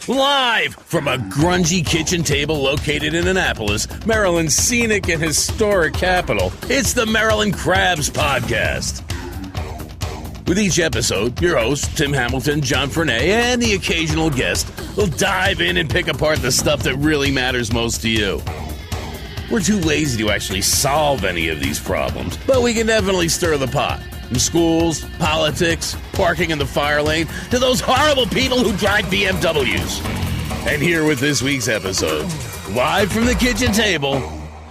Live from a grungy kitchen table located in Annapolis, Maryland's scenic and historic capital, it's the Maryland Crabs Podcast. With each episode, your hosts, Tim Hamilton, John Fernay, and the occasional guest will dive in and pick apart the stuff that really matters most to you. We're too lazy to actually solve any of these problems, but we can definitely stir the pot. From schools, politics, parking in the fire lane, to those horrible people who drive BMWs. And here with this week's episode, live from the kitchen table,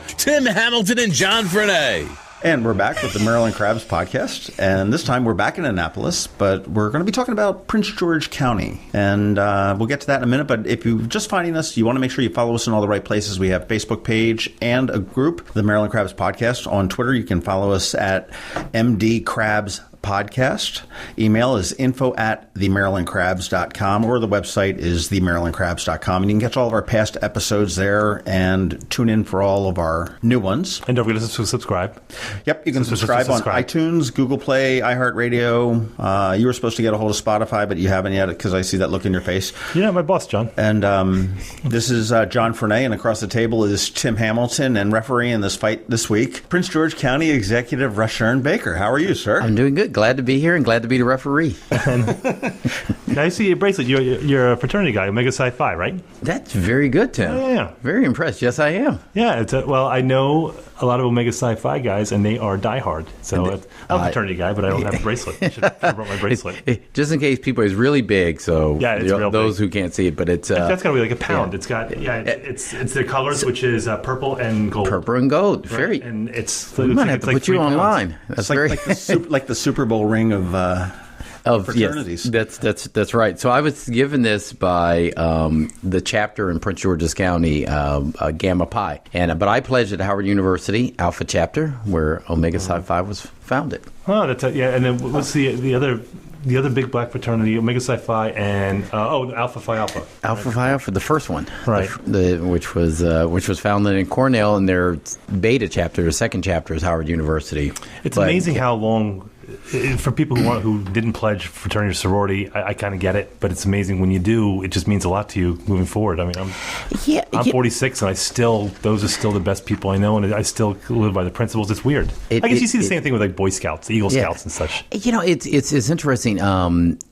Tim Hamilton and John Fernay. And we're back with the Maryland Crabs Podcast, and this time we're back in Annapolis, but we're going to be talking about Prince George County, and we'll get to that in a minute. But if you're just finding us, you want to make sure you follow us in all the right places. We have a Facebook page and a group, the Maryland Crabs Podcast. On Twitter, you can follow us at MD Crabs Podcast. Email is info@themarylandcrabs.com, or the website is themarylandcrabs.com, and you can catch all of our past episodes there and tune in for all of our new ones. And don't forget to subscribe. Yep, you can subscribe on iTunes, Google Play, iHeartRadio. You were supposed to get a hold of Spotify, but you haven't yet because I see that look in your face. You're not my boss, John. And this is John Fernay, and across the table is Tim Hamilton, and refereeing this fight this week, Prince George County Executive Rushern Baker. How are you, sir? I'm doing good. Glad to be here and glad to be the referee. I see your bracelet. You're a fraternity guy, Omega Psi Phi, right? That's very good, Tim. Yeah. Very impressed. Yes, I am. Yeah. Well, I know a lot of Omega Psi Phi guys, and they are diehard. So I'm a fraternity guy, but I don't have a bracelet. I should have brought my bracelet. Just in case people, it's really big. So yeah, it's real those big. Who can't see it, but it's that's got to be like a pound. Yeah. It's got it's their colors, which is purple and gold. Purple and gold. Right? Very. And it's we might have to put you online. That's like the Super Bowl ring of fraternities. Yes, that's right. So I was given this by the chapter in Prince George's County, Gamma Pi, but I pledged at Howard University Alpha chapter, where Omega Psi Phi was founded. Oh, that's yeah. And then what's the other big black fraternity? Omega Psi Phi and Alpha Phi Alpha. Alpha Phi Alpha, the first one, right? Which was founded in Cornell, and their beta chapter, the second chapter, is Howard University. It's amazing how long. For people who didn't pledge fraternity or sorority, I kind of get it, but it's amazing when you do. It just means a lot to you moving forward. I mean, I'm 46, and those are still the best people I know, and I still live by the principles. It's weird. I guess you see the same thing with like Boy Scouts, Eagle Scouts, and such. You know, it's interesting.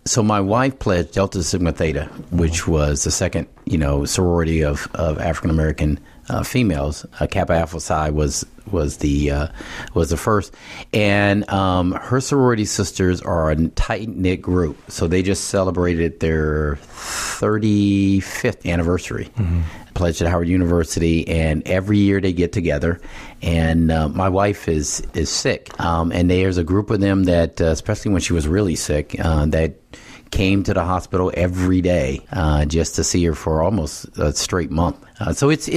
So my wife pledged Delta Sigma Theta, which was the second, sorority of African American females. Kappa Alpha Psi was the first, and her sorority sisters are a tight knit group. So they just celebrated their 35th anniversary. Mm-hmm. Pledged at Howard University, and every year they get together. And my wife is sick, and there's a group of them that, especially when she was really sick, that came to the hospital every day just to see her for almost a straight month. So it's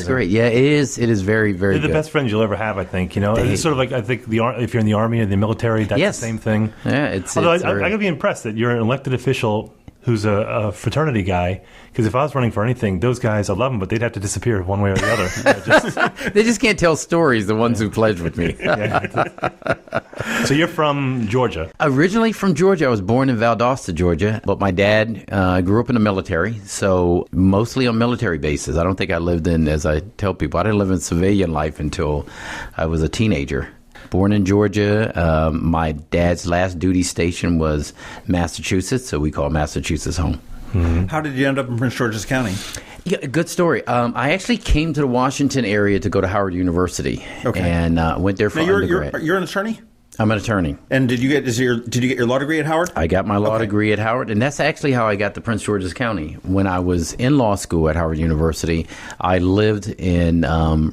great. Yeah, it is. It is very, very They're the best friends you'll ever have, I think. It's sort of like, I think, if you're in the Army or the military, that's the same thing. Yeah, Although I got to be impressed that you're an elected official who's a fraternity guy, because if I was running for anything, those guys, I love them, but they'd have to disappear one way or the other. They just can't tell stories, the ones who pledged with me. So you're from Georgia? Originally from Georgia. I was born in Valdosta, Georgia, but my dad grew up in the military, so mostly on military bases. I don't think I lived in, as I tell people, I didn't live in civilian life until I was a teenager. Born in Georgia. My dad's last duty station was Massachusetts, so we call Massachusetts home. Mm-hmm. How did you end up in Prince George's County? Yeah, good story. I actually came to the Washington area to go to Howard University, and went there for undergrad. You're an attorney? I'm an attorney. And did you get your law degree at Howard? I got my law degree at Howard, and that's actually how I got to Prince George's County. When I was in law school at Howard University, I lived in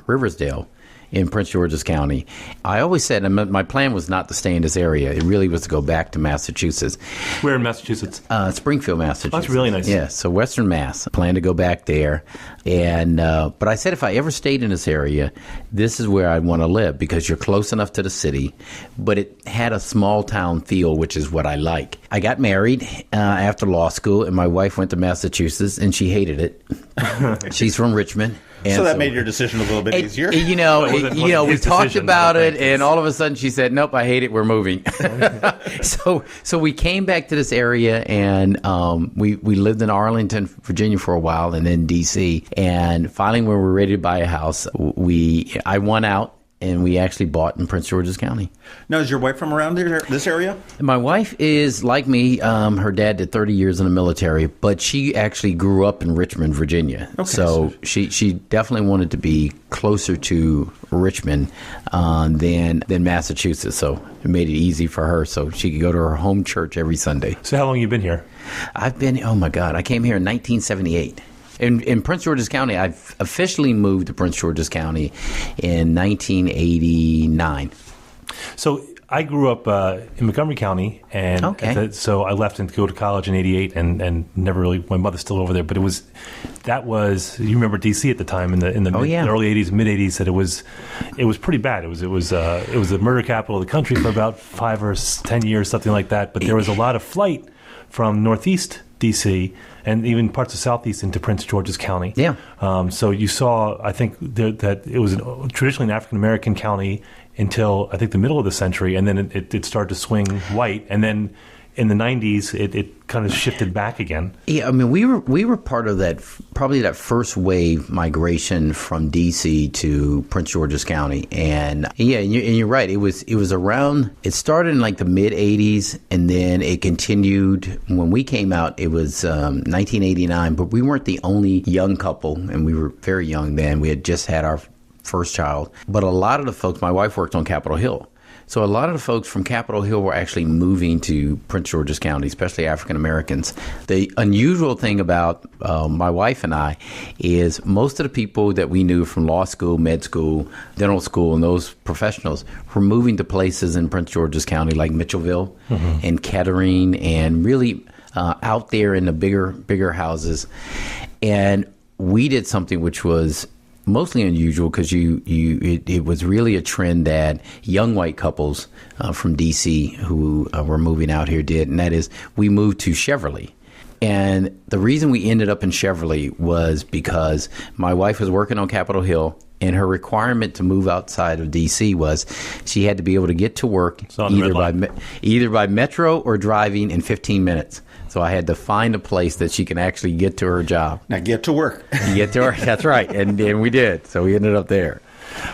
Riversdale in Prince George's County. I always said, and my plan was not to stay in this area. It really was to go back to Massachusetts. Where in Massachusetts? Springfield, Massachusetts. That's really nice. Yeah, so Western Mass. I plan to go back there. And but I said if I ever stayed in this area, this is where I'd want to live, because you're close enough to the city, but it had a small town feel, which is what I like. I got married after law school, and my wife went to Massachusetts, and she hated it. She's from Richmond. And so that made your decision a little bit easier. We talked about it, and all of a sudden she said, "Nope, I hate it. We're moving." so we came back to this area, and we lived in Arlington, Virginia, for a while, and then D.C. And finally, when we were ready to buy a house, I won out. And we actually bought in Prince George's County. Now, is your wife from around here, this area? My wife is like me. Her dad did 30 years in the military, but she actually grew up in Richmond, Virginia. Okay, so she definitely wanted to be closer to Richmond than Massachusetts. So it made it easy for her, so she could go to her home church every Sunday. So how long have you been here? I came here in 1978. In Prince George's County, I've officially moved to Prince George's County in 1989. So I grew up in Montgomery County, and so I left and go to college in '88, and never really. My mother's still over there, but that was you remember DC at the time in the early '80s, mid '80s. That it was pretty bad. It was the murder capital of the country for about 5 or 10 years, something like that. But there was a lot of flight from Northeast DC and even parts of Southeast into Prince George's County. Yeah. So you saw, I think, that it was traditionally an African-American county until, I think, the middle of the century, and then it started to swing white. And then in the 90s, it kind of shifted back again. Yeah, I mean, we were part of that, probably that first wave migration from D.C. to Prince George's County. And you're right. It was around, it started in like the mid 80s, and then it continued. When we came out, it was 1989, but we weren't the only young couple, and we were very young then. We had just had our first child. But a lot of the folks, my wife worked on Capitol Hill. So a lot of the folks from Capitol Hill were actually moving to Prince George's County, especially African Americans. The unusual thing about my wife and I is most of the people that we knew from law school, med school, dental school, and those professionals were moving to places in Prince George's County like Mitchellville and Kettering, and really out there in the bigger houses. And we did something which was mostly unusual because it was really a trend that young white couples from D.C. who were moving out here did, and that is we moved to Cheverly. And the reason we ended up in Cheverly was because my wife was working on Capitol Hill, and her requirement to move outside of D.C. was she had to be able to get to work either by metro or driving in 15 minutes. So I had to find a place that she can actually get to her job. Now get to work. Get to work, that's right. And we did. So we ended up there.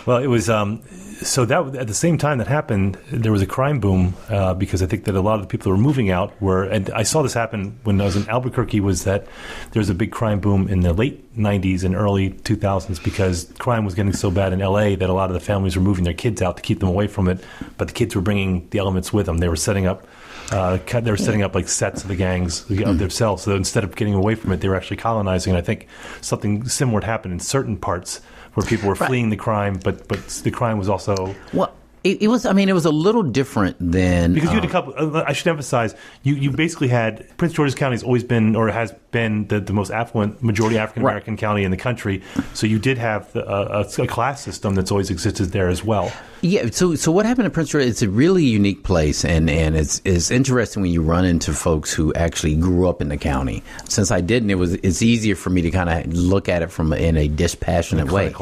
Well, it was so that at the same time that happened, there was a crime boom because I think that a lot of the people that were moving out and I saw this happen when I was in Albuquerque, was that there was a big crime boom in the late 90s and early 2000s because crime was getting so bad in L.A. that a lot of the families were moving their kids out to keep them away from it, but the kids were bringing the elements with them. They were setting up like sets of the gangs of themselves. So instead of getting away from it, they were actually colonizing. And I think something similar happened in certain parts where people were fleeing the crime, but the crime was also... Well, it was. I mean, it was a little different than because you had a couple. I should emphasize you basically had Prince George's County has always been or has been the most affluent majority African American county in the country. So you did have a class system that's always existed there as well. Yeah. So what happened in Prince George? It's a really unique place, and it's interesting when you run into folks who actually grew up in the county. Since I didn't, it's easier for me to kind of look at it in a dispassionate way,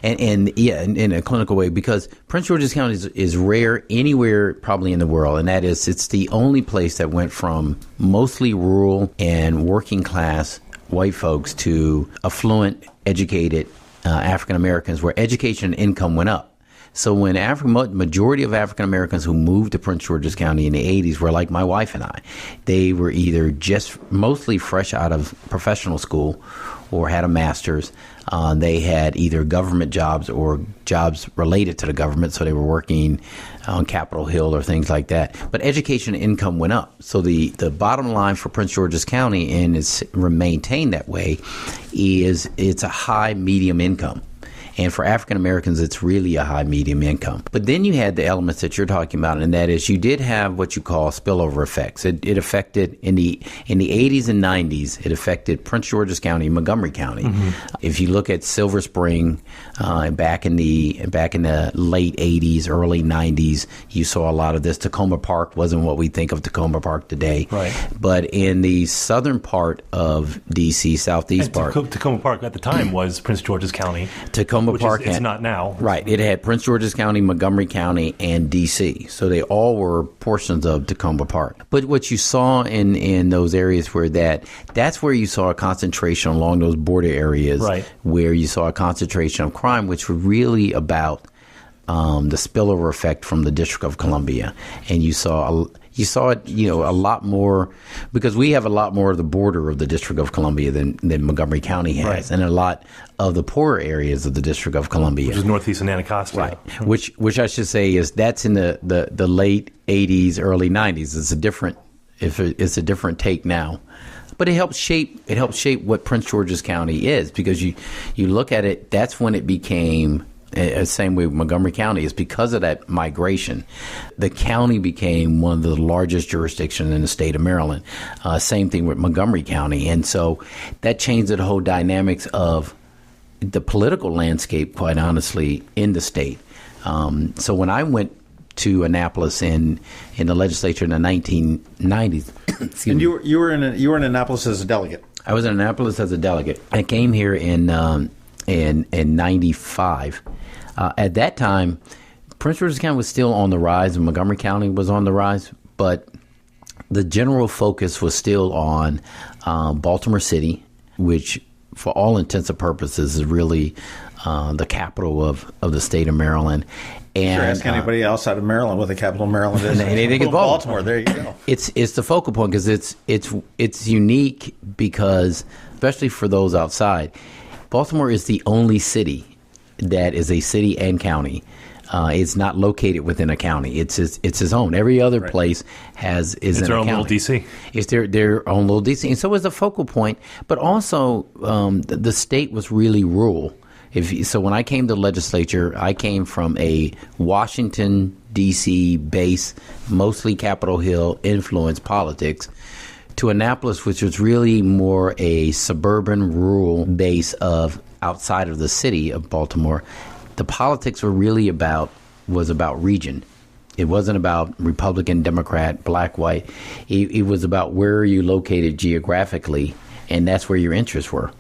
and in a clinical way, because Prince George's County is rare anywhere probably in the world, and that is it's the only place that went from mostly rural and working class white folks to affluent, educated African Americans, where education and income went up. So when majority of African Americans who moved to Prince George's County in the 80s were like my wife and I, they were either just mostly fresh out of professional school or had a master's. They had either government jobs or jobs related to the government, so they were working on Capitol Hill or things like that. But education and income went up. So the bottom line for Prince George's County, and it's maintained that way, is it's a high medium income. And for African Americans, it's really a high medium income. But then you had the elements that you're talking about, and that is you did have what you call spillover effects. It affected in the 80s and 90s. It affected Prince George's County, Montgomery County. If you look at Silver Spring, back in the late 80s, early 90s, you saw a lot of this. Tacoma Park wasn't what we think of Tacoma Park today. Right. But in the southern part of D.C., southeast part. Tacoma Park at the time was Prince George's County. Tacoma Park. It's not now. Right. It had Prince George's County, Montgomery County, and D.C. So they all were portions of Tacoma Park. But what you saw in those areas where that's where you saw a concentration along those border areas, right, where you saw a concentration of crime, which were really about the spillover effect from the District of Columbia. And you saw it, a lot more, because we have a lot more of the border of the District of Columbia than Montgomery County has, right, and a lot of the poorer areas of the District of Columbia, which is northeast of Anacostia, right? Which I should say is that's in the late 80s, early 90s. It's a different take now. But it helps shape what Prince George's County is, because you look at it, that's when it became. Same way with Montgomery County is because of that migration. The county became one of the largest jurisdictions in the state of Maryland. Same thing with Montgomery County. And so that changed the whole dynamics of the political landscape, quite honestly, in the state. So when I went to Annapolis in the legislature in the 1990s. And you were in Annapolis as a delegate. I was in Annapolis as a delegate. I came here in 95. At that time, Prince George's County was still on the rise, and Montgomery County was on the rise, but the general focus was still on Baltimore City, which, for all intents and purposes, is really the capital of the state of Maryland. And ask anybody outside of Maryland what the capital of Maryland is. They think it's Baltimore. There you go. It's the focal point because it's unique because, especially for those outside, Baltimore is the only city that is a city and county. It's not located within a county. It's its own. Every other place is in a county. It's their own little DC. It's their own little DC. And so it's a focal point. But also, the state was really rural. So when I came to the legislature, I came from a Washington, D.C. base, mostly Capitol Hill influenced politics, to Annapolis, which was really more a suburban, rural base of outside of the city of Baltimore. The politics were really about region. It wasn't about Republican, Democrat, black, white. It was about where are you located geographically, and that's where your interests were.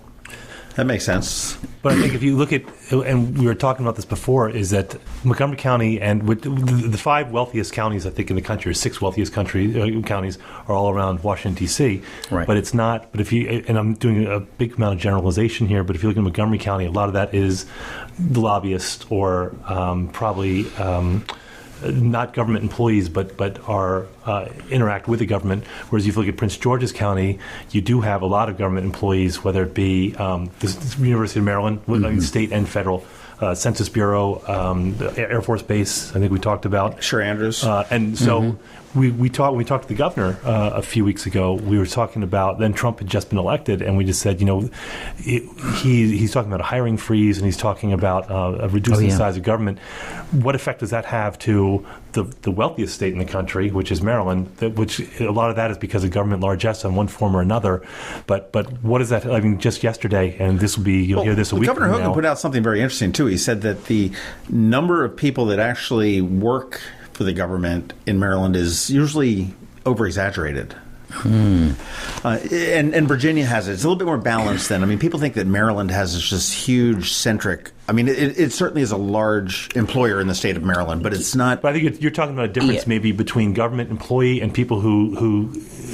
That makes sense. But I think if you look at, and we were talking about this before, is that Montgomery County and with the five wealthiest counties, I think, in the country, or six wealthiest counties, are all around Washington, D.C. Right. But it's not, but if you, and I'm doing a big amount of generalization here, but if you look at Montgomery County, a lot of that is the lobbyists or probably not government employees, but are interact with the government. Whereas if you look at Prince George's County, you do have a lot of government employees, whether it be the University of Maryland, state and federal, Census Bureau, the Air Force Base. I think we talked about Sure, Andrews, and so. We talked to the governor a few weeks ago. We were talking about, then Trump had just been elected, and we just said, he's talking about a hiring freeze, and he's talking about reducing the size of government. What effect does that have to the wealthiest state in the country, which is Maryland? Which a lot of that is because of government largesse in one form or another. But what is that? I mean, just yesterday, and this will be you'll hear this a week from now. Governor Hogan put out something very interesting too. He said that the number of people that actually work for the government in Maryland is usually over-exaggerated. And Virginia has it. It's a little bit more balanced then. I mean, people think that Maryland has this just huge centric. I mean, it certainly is a large employer in the state of Maryland, but it's not. But I think you're talking about a difference maybe between government employee and people who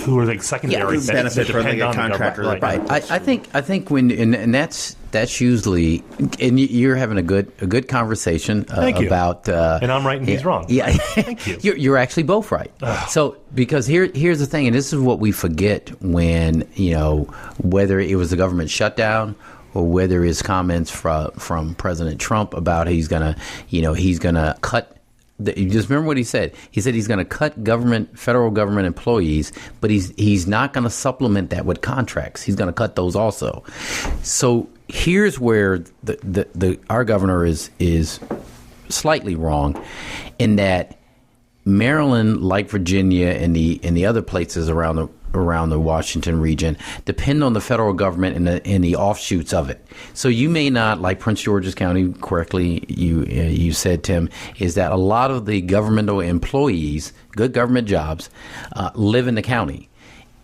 are like secondary benefit for like a contractor. Right. I think when and that's usually, and you're having a good conversation about. And I'm right and he's wrong. Yeah, thank you. You're actually both right. So because here's the thing, and this is what we forget when whether it was the government shutdown or whether his comments from President Trump about he's gonna cut You just remember what he said. He said he's going to cut federal government employees, but he's not going to supplement that with contracts. He's going to cut those also. So here's where our governor is slightly wrong, in that Maryland, like Virginia and the other places around the Washington region, depend on the federal government and the offshoots of it. So you may not, like Prince George's County, correctly you said, Tim, is that a lot of the governmental employees, good government jobs, live in the county.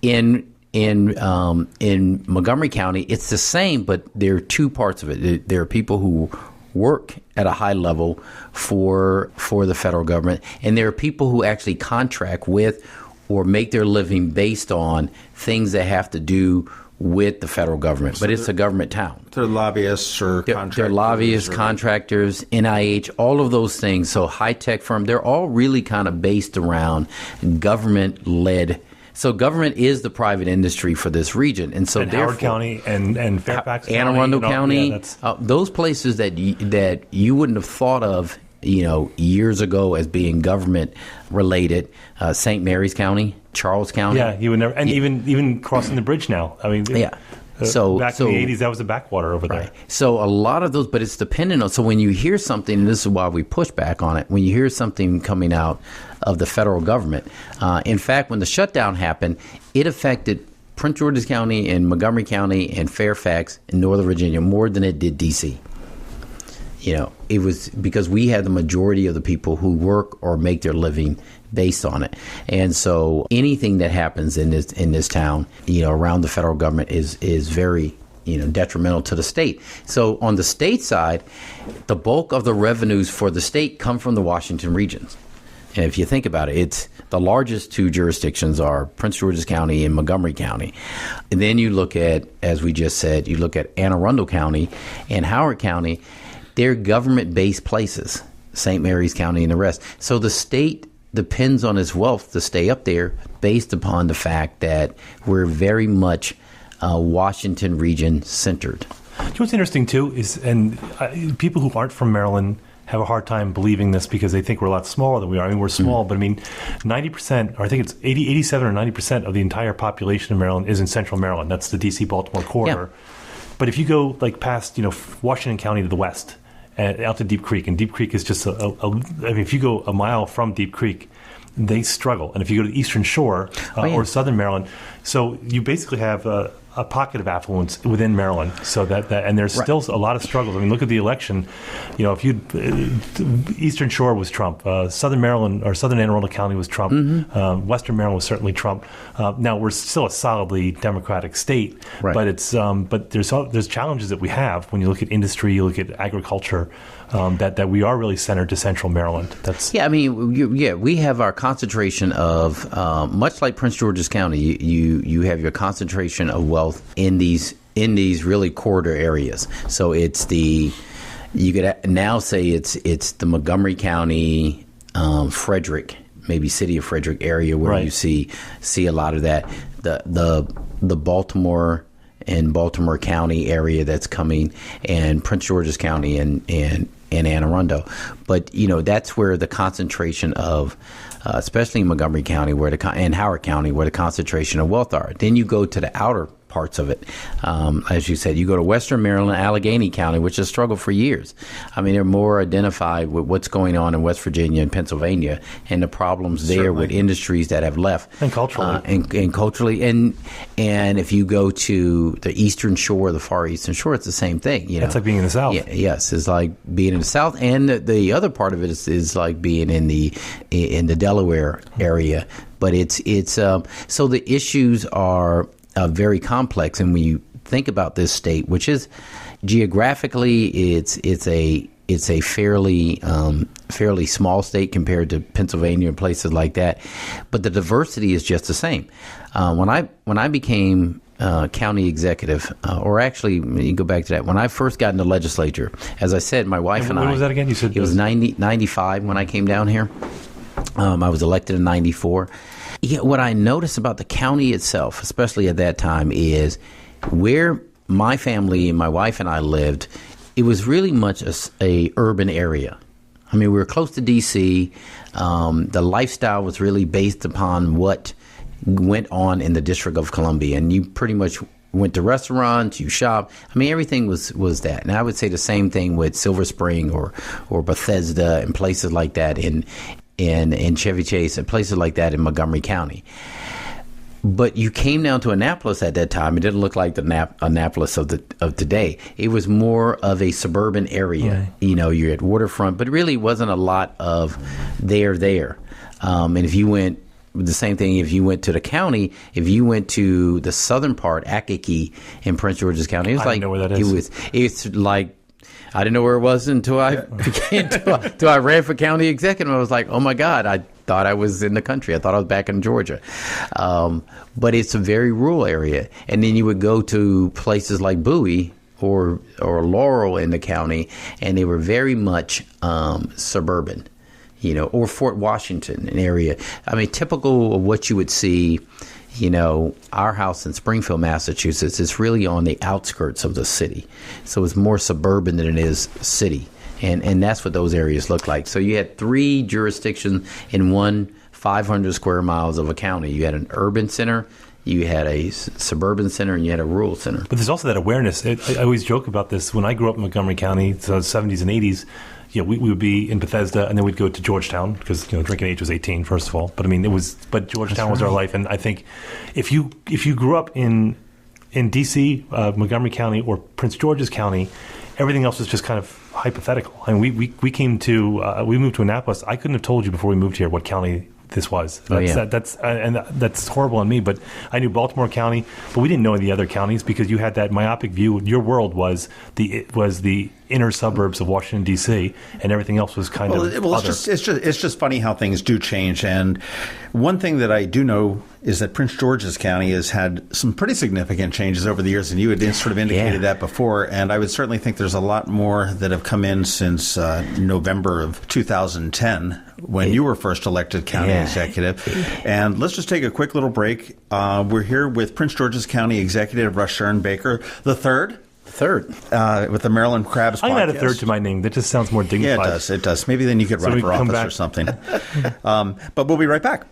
In Montgomery County, it's the same, but there are two parts of it. There are people who work at a high level for the federal government, and there are people who actually contract with or make their living based on things that have to do with the federal government. So but it's a government town. They're lobbyists or contractors. They're lobbyists, contractors, NIH, all of those things. So high-tech firm, they're all really kind of based around government-led. So government is the private industry for this region. And so Howard County and Fairfax County. Anne Arundel County, those places that you wouldn't have thought of, years ago as being government related. St. Mary's County, Charles County. Yeah, you would never, and even crossing the bridge now. I mean, yeah. So back in the 80s, that was a backwater over there. So a lot of those, but it's dependent on. So when you hear something, and this is why we push back on it, when you hear something coming out of the federal government, in fact, when the shutdown happened, it affected Prince George's County and Montgomery County and Fairfax and Northern Virginia more than it did D.C. It was because we had the majority of the people who work or make their living based on it. And so anything that happens in this town, around the federal government is very, detrimental to the state. So on the state side, the bulk of the revenues for the state come from the Washington regions. And if you think about it, it's the largest two jurisdictions are Prince George's County and Montgomery County. And then you look at, as we just said, you look at Anne Arundel County and Howard County. They're government-based places, St. Mary's County and the rest. So the state depends on its wealth to stay up there based upon the fact that we're very much Washington region centered. What's interesting, too, is people who aren't from Maryland have a hard time believing this because they think we're a lot smaller than we are. I mean, we're small, but 90%, or I think it's 87 or 90% of the entire population of Maryland is in central Maryland. That's the D.C.-Baltimore corridor. Yeah. But if you go past, Washington County to the west, out to Deep Creek, and Deep Creek is just if you go a mile from Deep Creek, they struggle. And if you go to the Eastern Shore or Southern Maryland, so you basically have a pocket of affluence within Maryland. So and there's still a lot of struggles. I mean, look at the election. If Eastern Shore was Trump, Southern Maryland or Southern Anne Arundel County was Trump, mm-hmm. Western Maryland was certainly Trump. Now we're still a solidly Democratic state, but it's but there's challenges that we have when you look at industry, you look at agriculture. That we are really centered to central Maryland. We have our concentration of much like Prince George's County. You have your concentration of wealth in these really corridor areas. So it's you could now say it's the Montgomery County, Frederick, maybe City of Frederick area where you see a lot of that. The Baltimore and Baltimore County area that's coming, and Prince George's County and Anne Arundel. But, that's where the concentration of, especially in Montgomery County and Howard County, where the concentration of wealth are. Then you go to the outer parts of it. As you said, you go to Western Maryland, Allegheny County, which has struggled for years. I mean, they're more identified with what's going on in West Virginia and Pennsylvania and the problems there with industries that have left. And culturally. And culturally. And if you go to the Eastern Shore, the far Eastern Shore, it's the same thing. It's like being in the South. Yes, it's like being in the South. And the other part of it is like being in the Delaware area. But it's so the issues are very complex, and when you think about this state, which is geographically, it's a fairly small state compared to Pennsylvania and places like that, but the diversity is just the same. When I became county executive, or actually, you go back to that. When I first got in the legislature, as I said, my wife and I. When was that again? You said it was 95 when I came down here. I was elected in 94. Yeah, what I noticed about the county itself, especially at that time, is where my family and my wife and I lived, it was really much a urban area. I mean, we were close to D.C. The lifestyle was really based upon what went on in the District of Columbia, and you pretty much went to restaurants, you shop. I mean, everything was that. And I would say the same thing with Silver Spring or Bethesda and places like that in Chevy Chase and places like that in Montgomery County. But you came down to Annapolis at that time. It didn't look like the Annapolis of today. It was more of a suburban area. Right. You know, you're at waterfront, but really wasn't a lot of there. And if you went, the same thing if you went to the county, if you went to the southern part, Akakie in Prince George's County, it was I don't know where that is. It's like, I didn't know where it was until I until I ran for county executive. I was like, oh my God, I thought I was in the country. I thought I was back in Georgia. But it's a very rural area. And then you would go to places like Bowie or Laurel in the county, and they were very much suburban, you know, or Fort Washington, an area. I mean, typical of what you would see. You know, our house in Springfield, Massachusetts, is really on the outskirts of the city. So it's more suburban than it is city. And that's what those areas look like. So you had 3 jurisdictions in one 500 square miles of a county. You had an urban center, you had a suburban center, and you had a rural center. But there's also that awareness. I always joke about this. When I grew up in Montgomery County, so the 70s and 80s, you know, we would be in Bethesda, and then we'd go to Georgetown because, you know, drinking age was 18, first of all. But I mean, Georgetown was our life. And I think if you grew up in D.C., Montgomery County, or Prince George's County, everything else was just kind of hypothetical. I mean, we moved to Annapolis. I couldn't have told you before we moved here what county this was. That's horrible on me. But I knew Baltimore County, but we didn't know the other counties because you had that myopic view. Your world was the inner suburbs of Washington D.C., and everything else was kind of other. It's just funny how things do change. And one thing that I do know is that Prince George's County has had some pretty significant changes over the years, and you had sort of indicated that before. And I would certainly think there's a lot more that have come in since November of 2010, when you were first elected county executive. And let's just take a quick little break. We're here with Prince George's County Executive Rushern Baker III. With the Maryland Crabs podcast. I'm going to add a third to my name. That just sounds more dignified. Yeah, it does. Maybe then you could run for office or something. But we'll be right back.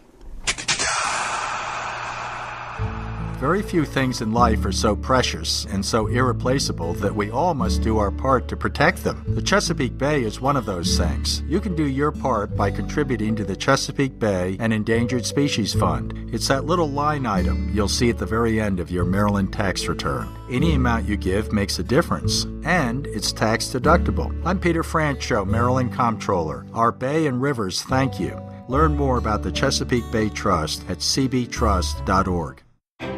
Very few things in life are so precious and so irreplaceable that we all must do our part to protect them. The Chesapeake Bay is one of those things. You can do your part by contributing to the Chesapeake Bay and Endangered Species Fund. It's that little line item you'll see at the very end of your Maryland tax return. Any amount you give makes a difference, and it's tax deductible. I'm Peter Francho, Maryland Comptroller. Our bay and rivers thank you. Learn more about the Chesapeake Bay Trust at cbtrust.org.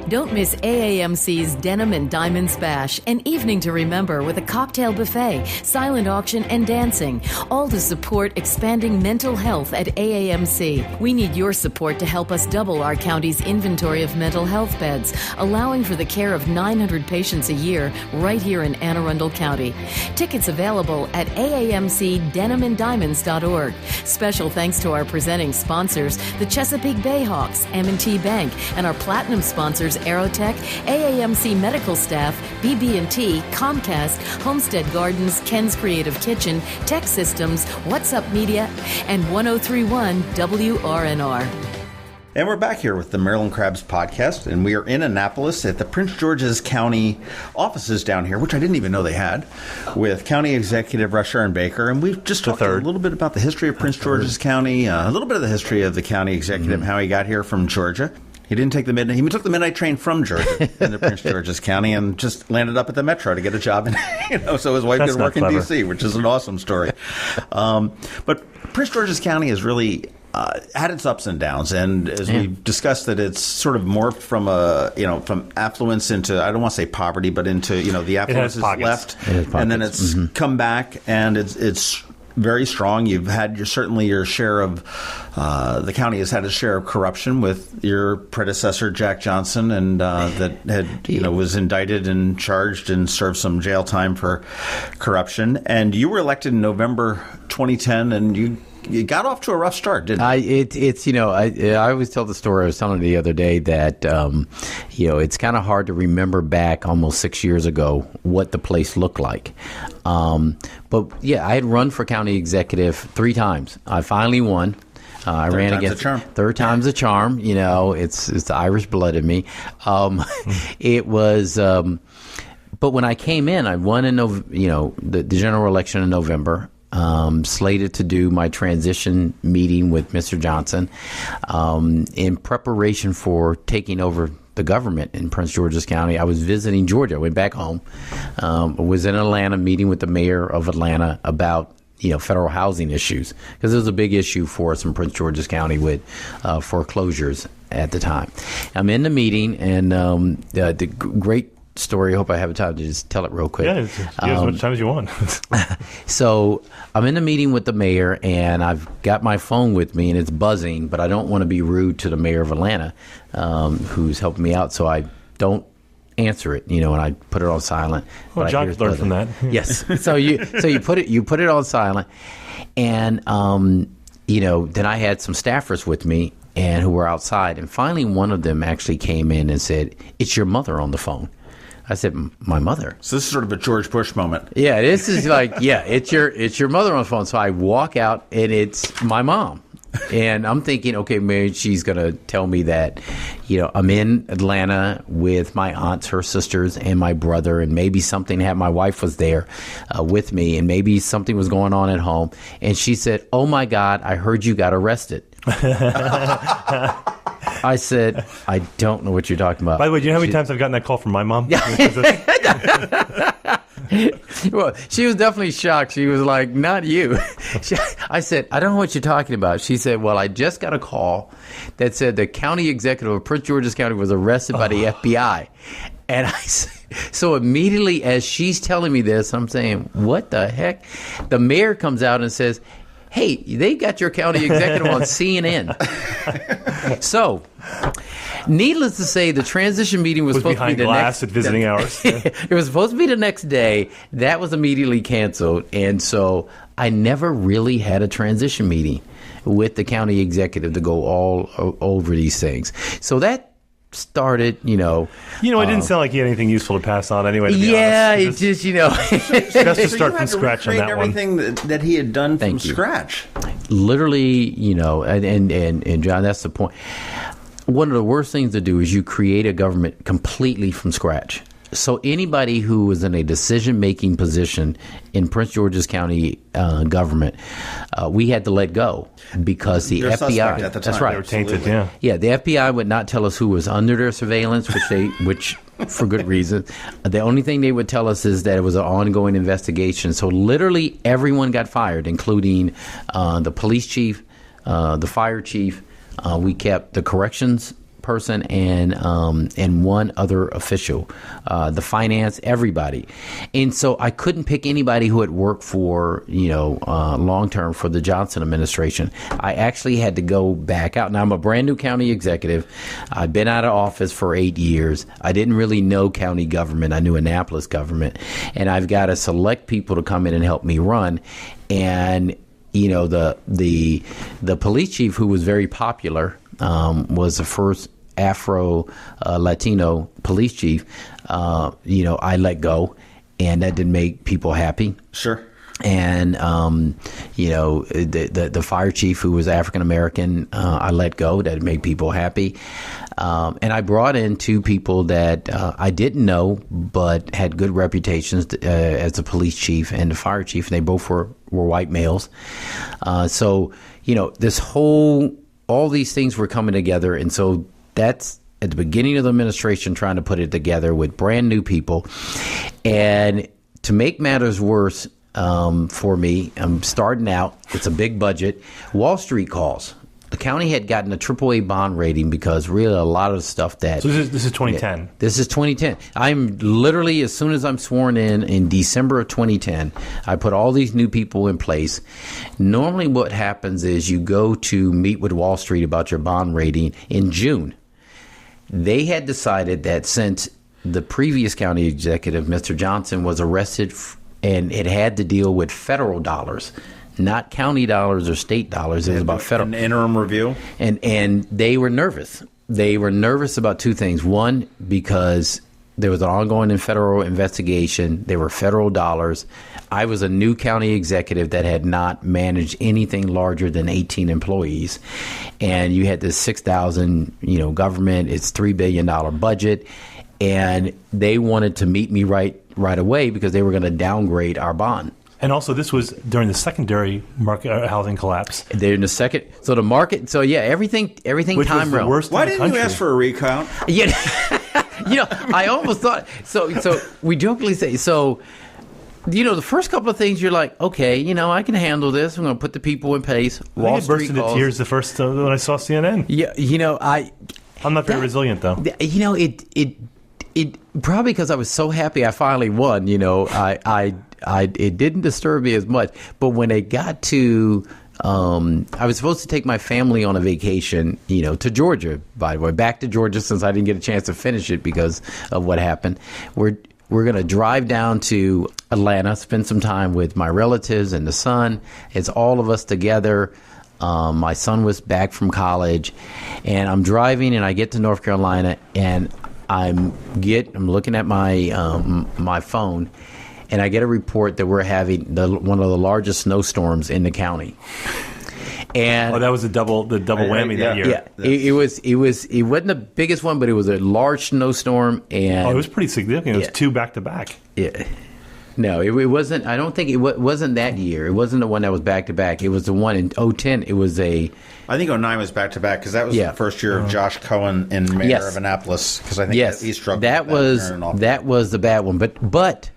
Don't miss AAMC's Denim and Diamonds Bash, an evening to remember with a cocktail buffet, silent auction, and dancing, all to support expanding mental health at AAMC. We need your support to help us double our county's inventory of mental health beds, allowing for the care of 900 patients a year right here in Anne Arundel County. Tickets available at aamcdenimanddiamonds.org. Special thanks to our presenting sponsors, the Chesapeake Bay Hawks, M&T Bank, and our platinum sponsors, Aerotech, AAMC medical staff, BB&T, Comcast, Homestead Gardens, Ken's Creative Kitchen, Tech Systems, What's Up Media, and 103.1 WRNR. And we're back here with the Maryland Crabs podcast, and we are in Annapolis at the Prince George's County offices down here, which I didn't even know they had, with County Executive Rushern Baker. And we've just talked a little bit about the history of Prince George's County, a little bit of the history of the county executive, how he got here from Georgia. He didn't take the midnight. He took the midnight train from Georgia into Prince George's County and just landed up at the Metro to get a job. So his wife could work in D.C., which is an awesome story. But Prince George's County has really had its ups and downs, and as we've discussed, that it's sort of morphed from from affluence into, I don't want to say poverty, but into the affluence is left, and then it's come back, and it's very strong. You've had certainly your share of the county has had a share of corruption with your predecessor Jack Johnson, and that had was indicted and charged and served some jail time for corruption. And you were elected in November 2010, and you you got off to a rough start, didn't you? I always tell the story. I was telling the other day that it's kind of hard to remember back almost 6 years ago what the place looked like. But yeah, I had run for county executive 3 times. I finally won. I ran against third time's a charm. It's the Irish blood in me. It was, but when I came in, I won in the general election in November. Slated to do my transition meeting with Mr. Johnson in preparation for taking over the government in Prince George's County. I was visiting Georgia. I went back home. Was in Atlanta meeting with the mayor of Atlanta about federal housing issues, because it was a big issue for us in Prince George's County with foreclosures at the time. I'm in the meeting, and the great story, I hope I have time to just tell it real quick. Yeah, as much time as you want. So I'm in the meeting with the mayor, and I've got my phone with me, and it's buzzing, but I don't want to be rude to the mayor of Atlanta, who's helping me out, so I don't answer it, and I put it on silent. Well, John could learn from that. Yes. So you put it on silent, and then I had some staffers with me and who were outside, and finally one of them actually came in and said, "It's your mother on the phone." I said, "My mother?" So this is sort of a George Bush moment. Yeah, this is like, it's your mother on the phone. So I walk out, and it's my mom. And I'm thinking, okay, maybe she's going to tell me that, I'm in Atlanta with my aunts, her sisters, and my brother, and maybe something happened. My wife was there with me, and maybe something was going on at home. And she said, "Oh, my God, I heard you got arrested." I said, "I don't know what you're talking about." By the way, do you know how many times I've gotten that call from my mom? Well, she was definitely shocked. She was like, "Not you." I said, "I don't know what you're talking about." She said, "Well, I just got a call that said the county executive of Prince George's County was arrested by the FBI." And so immediately as she's telling me this, I'm saying, "What the heck?" The mayor comes out and says, "Hey, they got your county executive on CNN." So, needless to say, the transition meeting was supposed to be the glass at visiting hours. Yeah. It was supposed to be the next day. That was immediately canceled, and so I never really had a transition meeting with the county executive to go all over these things. So that started, it didn't sound like he had anything useful to pass on anyway, to be honest. It just, Best to start from scratch on that one. Everything that he had done from scratch. Literally, and John, that's the point. One of the worst things to do is you create a government completely from scratch. So anybody who was in a decision-making position in Prince George's County government, we had to let go because the FBI at the time. That's right. They were tainted, yeah. Yeah, the FBI would not tell us who was under their surveillance, which for good reason. The only thing they would tell us is that it was an ongoing investigation. So literally everyone got fired, including the police chief, the fire chief. We kept the corrections person and one other official, the finance, everybody. And so I couldn't pick anybody who had worked for, long term for the Johnson administration. I actually had to go back out. Now, I'm a brand new county executive. I've been out of office for 8 years. I didn't really know county government. I knew Annapolis government. And I've got to select people to come in and help me run. And the police chief, who was very popular, was the first Afro-Latino police chief. I let go, and that didn't make people happy. Sure. And the fire chief, who was African American, I let go. That made people happy. And I brought in 2 people that I didn't know but had good reputations as the police chief and the fire chief, and they both were white males. So all these things were coming together, and so that's at the beginning of the administration trying to put it together with brand new people. And to make matters worse, for me, I'm starting out. It's a big budget. Wall Street calls. The county had gotten a AAA bond rating because really a lot of the stuff that... So this is 2010. This is 2010. I'm literally, as soon as I'm sworn in December of 2010, I put all these new people in place. Normally what happens is you go to meet with Wall Street about your bond rating in June. They had decided that since the previous county executive, Mr. Johnson, was arrested and it had to deal with federal dollars, not county dollars or state dollars. It was about federal. An interim review. And they were nervous. They were nervous about two things. One, because there was an ongoing federal investigation. There were federal dollars. I was a new county executive that had not managed anything larger than 18 employees. And you had this 6,000, government, it's $3 billion budget. And they wanted to meet me right away because they were going to downgrade our bond. And also, this was during the secondary market housing collapse. They're in the second. So the market. So yeah, everything. Which time was the worst. Why in the didn't country. you ask for a recount? Yeah. I almost thought. So we jokingly say. So, the first couple of things you're like, okay, I can handle this. I'm going to put the people in place. I burst into tears the first when I saw CNN. Yeah. I'm not very resilient though. It probably because I was so happy I finally won. It didn't disturb me as much. But when it got to, I was supposed to take my family on a vacation, to Georgia, by the way, back to Georgia since I didn't get a chance to finish it because of what happened. We're going to drive down to Atlanta, spend some time with my relatives and the son. It's all of us together. My son was back from college, and I'm driving, and I get to North Carolina, and I'm looking at my my phone, and I get a report that we're having one of the largest snowstorms in the county. And that was the double whammy that year. Yeah, it wasn't the biggest one, but it was a large snowstorm, and it was pretty significant. It was two back to back. Yeah. No, it wasn't. I don't think it wasn't that year. It wasn't the one that was back to back. It was the one in 2010. It was I think 2009 was back to back because that was the first year of Josh Cohen and Mayor of Annapolis. Because I think he struggled. That was the bad one. But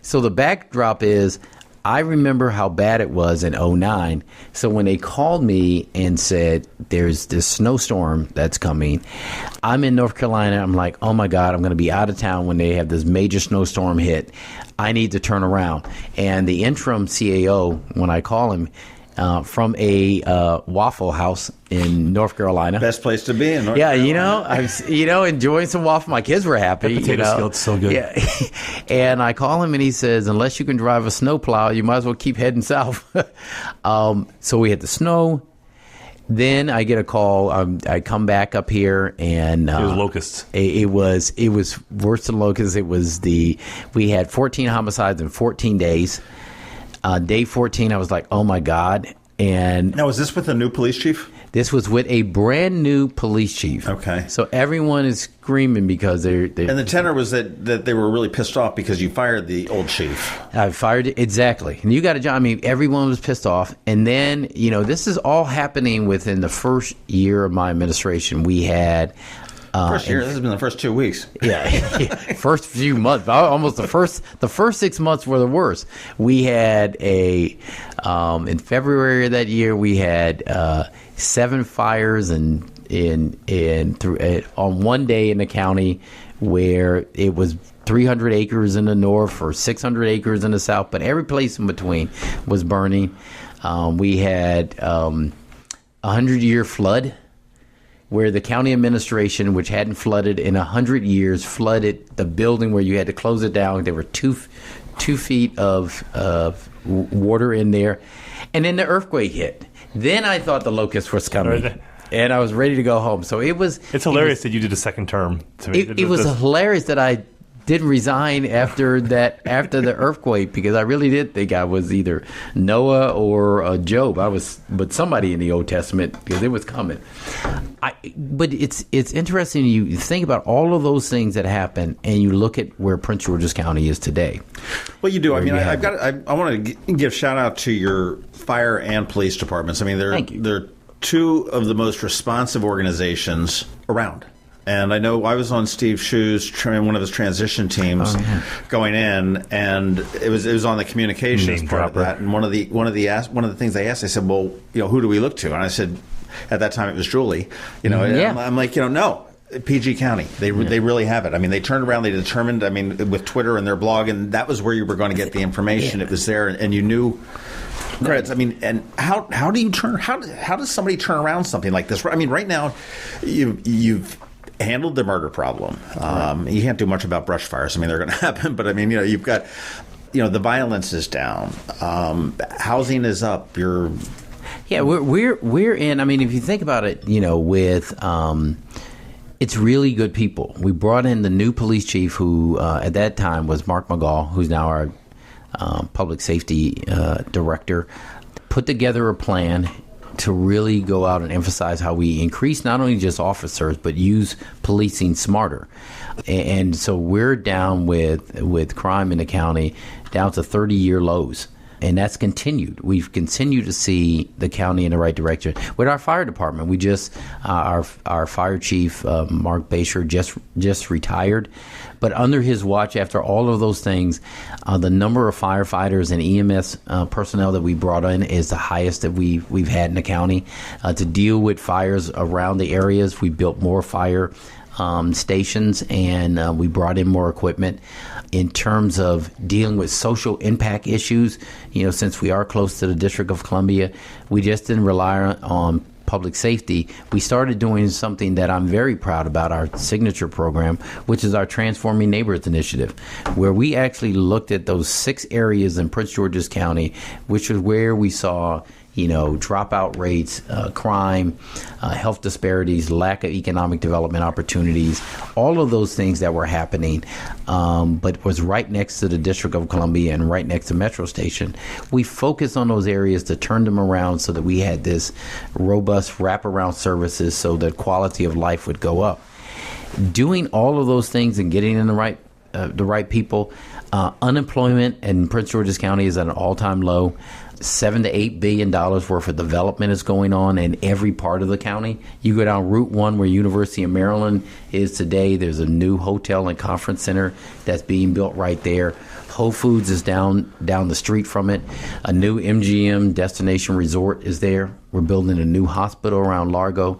so the backdrop is, I remember how bad it was in 2009. So when they called me and said, there's this snowstorm that's coming, I'm in North Carolina. I'm like, oh, my God, I'm going to be out of town when they have this major snowstorm hit. I need to turn around. And the interim CAO, when I call him, from a Waffle House in North Carolina. Best place to be in North Carolina. I was, enjoying some waffle. My kids were happy. That potato skillet's so good. Yeah. And I call him and he says, unless you can drive a snowplow, you might as well keep heading south. So we had the snow. Then I get a call. I come back up here, and it was locusts. It was worse than locusts. We had 14 homicides in 14 days. Day 14, I was like, oh my God. And now, was this with a new police chief? This was with a brand new police chief. Okay. So everyone is screaming because they're and the tenor was that they were really pissed off because you fired the old chief. I fired it, exactly. And you got a job. I mean, everyone was pissed off. And then, this is all happening within the first year of my administration. We had... First year. This has been the first 2 weeks. Yeah, first few months. Almost the first 6 months were the worst. We had in February of that year we had 7 fires on one day in the county, where it was 300 acres in the north or 600 acres in the south, but every place in between was burning. We had 100-year flood, where the county administration, which hadn't flooded in 100 years, flooded the building where you had to close it down. There were 2 feet of water in there. And then the earthquake hit. Then I thought the locust was coming. And I was ready to go home. So it was... It's hilarious that you did a second term. To me. It was hilarious that I didn't resign after the earthquake, because I really did think I was either Noah or Job. I was, but somebody in the Old Testament, because it was coming. But it's interesting. You think about all of those things that happened, and you look at where Prince George's County is today. Well, you do. I mean, I want to give shout out to your fire and police departments. I mean, they're two of the most responsive organizations around. And I know I was on Steve Shue's one of his transition teams going in, and it was on the communications part of that. And one of the things they asked, they said, "Well, who do we look to?" And I said, at that time it was Julie. I'm like, no. PG County, they really have it. I mean, they turned around, they determined. I mean, with Twitter and their blog, and that was where you were going to get the information. It was there, and you knew. Credits. I mean, and how does somebody turn around something like this? I mean, right now, you've handled the murder problem. You can't do much about brush fires. I mean, they're going to happen, but I mean, you've got the violence is down, housing is up. Yeah, we're in. I mean, if you think about it, with it's really good people. We brought in the new police chief, who at that time was Mark McGaugh, who's now our public safety director. Put together a plan to really go out and emphasize how we increase not only just officers, but use policing smarter. And so we're down with crime in the county down to 30-year lows. And that's continued. We've continued to see the county in the right direction. With our fire department, we just our fire chief Mark Baker just retired, but under his watch, after all of those things, the number of firefighters and EMS personnel that we brought in is the highest that we've had in the county. To deal with fires around the areas, we built more fire stations, and we brought in more equipment. In terms of dealing with social impact issues, since we are close to the District of Columbia, we just didn't rely on public safety. We started doing something that I'm very proud about, our signature program, which is our Transforming Neighborhoods initiative, where we actually looked at those 6 areas in Prince George's County, which is where we saw dropout rates, crime, health disparities, lack of economic development opportunities, all of those things that were happening, but was right next to the District of Columbia and right next to Metro Station. We focused on those areas to turn them around so that we had this robust wraparound services so that quality of life would go up. Doing all of those things and getting in the right people, unemployment in Prince George's County is at an all-time low. $7 to $8 billion worth of development is going on in every part of the county. You go down Route 1 where University of Maryland is today. There's a new hotel and conference center that's being built right there. Whole Foods is down the street from it. A new MGM destination resort is there. We're building a new hospital around Largo.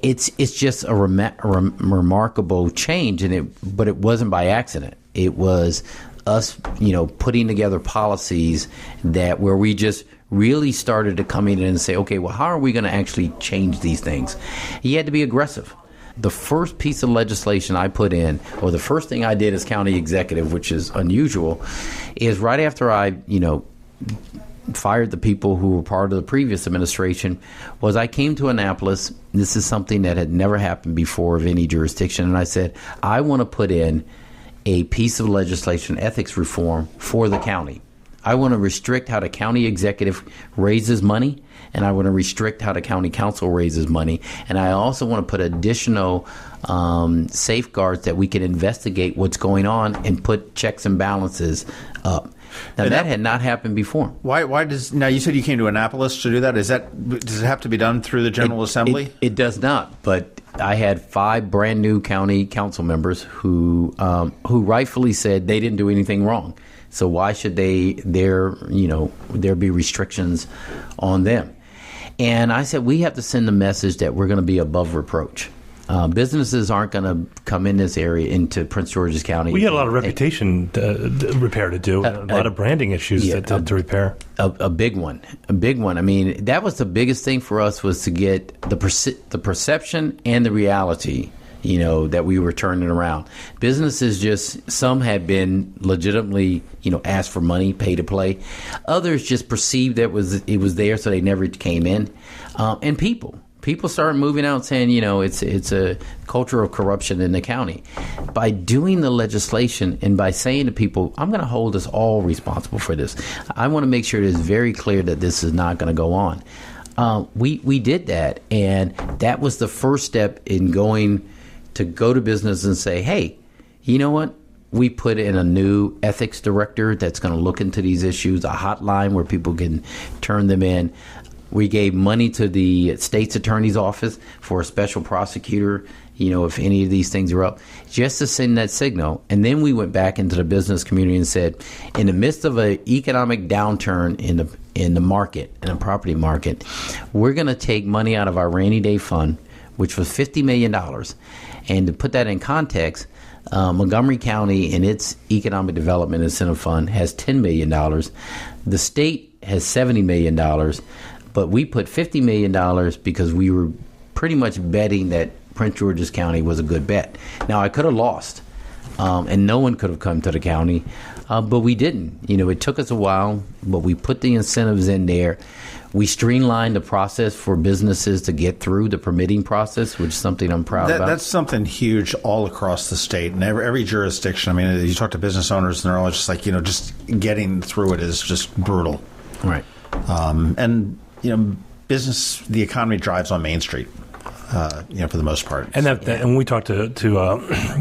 It's just a remarkable change, but it wasn't by accident. It was us, putting together policies where we just really started to come in and say, okay, well, how are we going to actually change these things? You had to be aggressive. The first piece of legislation I put in, or the first thing I did as county executive, which is unusual, is right after I, fired the people who were part of the previous administration, was I came to Annapolis. This is something that had never happened before of any jurisdiction. And I said, I want to put in a piece of legislation, ethics reform for the county. I want to restrict how the county executive raises money, and I want to restrict how the county council raises money. And I also want to put additional safeguards that we can investigate what's going on and put checks and balances up. Now, that had not happened before. Why does now? You said you came to Annapolis to do that. Does it have to be done through the General Assembly? It does not. But I had 5 brand new county council members who rightfully said they didn't do anything wrong. So why should there be restrictions on them? And I said we have to send a message that we're going to be above reproach. Businesses aren't going to come in this area into Prince George's County. We had a lot of reputation repair to do, a lot of branding issues to repair. A big one. I mean, that was the biggest thing for us, was to get the perception and the reality, that we were turning around. Businesses some had been legitimately, asked for money, pay to play. Others just perceived that it was there, so they never came in. And people started moving out saying, it's a culture of corruption in the county. By doing the legislation and by saying to people, I'm going to hold us all responsible for this. I want to make sure it is very clear that this is not going to go on. We did that, and that was the first step in go to business and say, hey, you know what? We put in a new ethics director that's going to look into these issues, a hotline where people can turn them in. We gave money to the state's attorney's office for a special prosecutor, if any of these things are up, just to send that signal. And then we went back into the business community and said, in the midst of an economic downturn in the market, in the property market, we're going to take money out of our rainy day fund, which was $50 million. And to put that in context, Montgomery County in its Economic Development Incentive Fund has $10 million. The state has $70 million. But we put $50 million because we were pretty much betting that Prince George's County was a good bet. Now, I could have lost, and no one could have come to the county, but we didn't. It took us a while, but we put the incentives in there. We streamlined the process for businesses to get through the permitting process, which is something I'm proud about. That's something huge all across the state and every jurisdiction. I mean, you talk to business owners and they're all just like, just getting through it is just brutal. Right. Business, the economy drives on Main Street, for the most part. And and when we talked to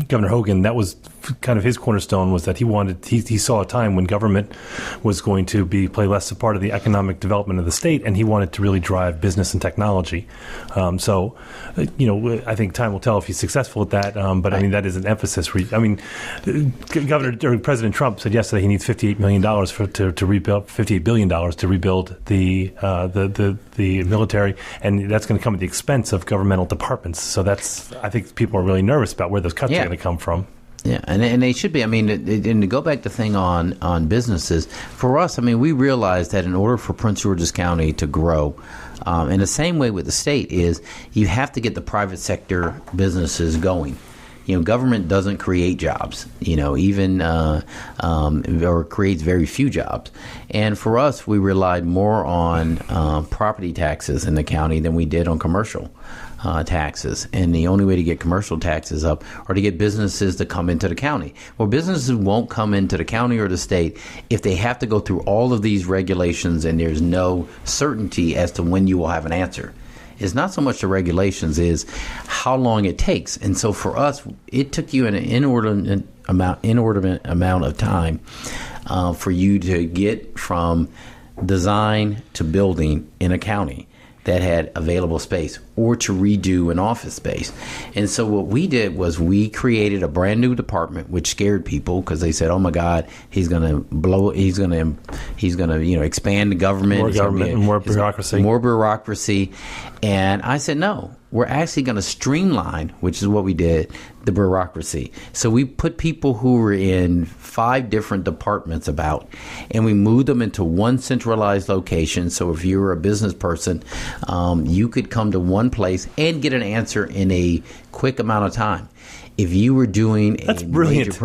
Governor Hogan, that was kind of his cornerstone, was that he saw a time when government was going to play less a part of the economic development of the state, and he wanted to really drive business and technology. I think time will tell if he's successful at that. But I mean, that is an emphasis. President Trump said yesterday he needs $58 million to rebuild $58 billion to rebuild the military, and that's going to come at the expense of governmental departments. So I think people are really nervous about where those cuts are going to come from. Yeah, and they should be. I mean, and to go back to the thing on businesses, for us, I mean, we realized that in order for Prince George's County to grow, in the same way with the state, is you have to get the private sector businesses going. Government doesn't create jobs, or creates very few jobs. And for us, we relied more on property taxes in the county than we did on commercial taxes. And the only way to get commercial taxes up are to get businesses to come into the county. Well, businesses won't come into the county or the state if they have to go through all of these regulations and there's no certainty as to when you will have an answer. It's not so much the regulations, is how long it takes. And so for us, it took you an inordinate amount of time for you to get from design to building in a county that had available space, or to redo an office space. And so what we did was we created a brand new department, which scared people because they said, "Oh my God, he's going to expand the government, more bureaucracy." And I said, no, we're actually going to streamline, which is what we did, the bureaucracy. So we put people who were in 5 different departments and we moved them into one centralized location. So if you were a business person, you could come to one place and get an answer in a quick amount of time. If you were doing That's brilliant.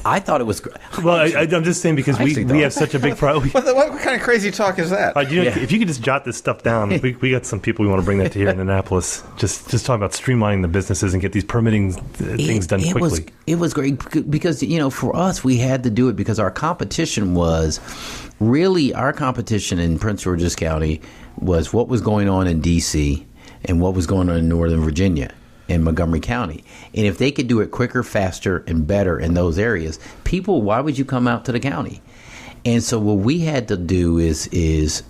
I thought it was. Well, I'm just saying because we have such a big problem. What kind of crazy talk is that? If you could just jot this stuff down, we got some people we want to bring that to here in Annapolis. Just talking about streamlining the businesses and get these permitting things done quickly. It was great because for us we had to do it because our competition in Prince George's County was what was going on in D.C. and what was going on in Northern Virginia. In Montgomery County. And if they could do it quicker, faster, and better in those areas, why would you come out to the county? And so what we had to do is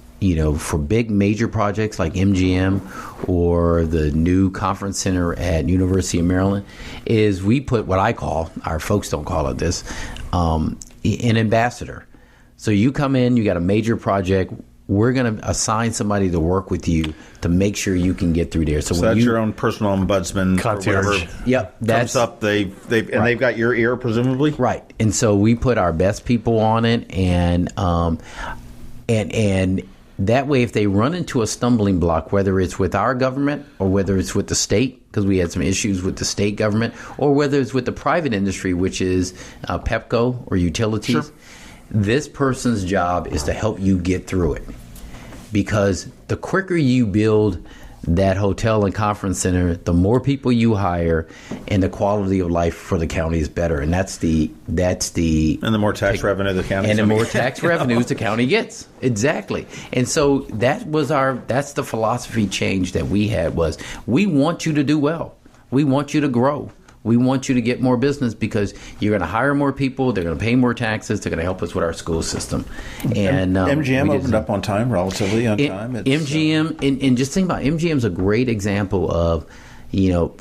for big major projects like MGM or the new conference center at University of Maryland, is we put what I call, our folks don't call it this, an ambassador. So you come in, you got a major project, we're going to assign somebody to work with you to make sure you can get through there. So that's your own personal ombudsman. Concierge. Yep. Comes up, they've got your ear, presumably? Right. And so we put our best people on it, and that way if they run into a stumbling block, whether it's with our government or whether it's with the state, because we had some issues with the state government, or whether it's with the private industry, which is Pepco or utilities, sure. This person's job is to help you get through it, because the quicker you build that hotel and conference center, the more people you hire, and the quality of life for the county is better. And that's the and the more tax revenue the county and the more tax revenues the county gets. Exactly. And so that's the philosophy change that we had, was we want you to do well. We want you to grow. We want you to get more business because you're going to hire more people. They're going to pay more taxes. They're going to help us with our school system. And MGM opened up on time, relatively on time. MGM, and just think about MGM's a great example of,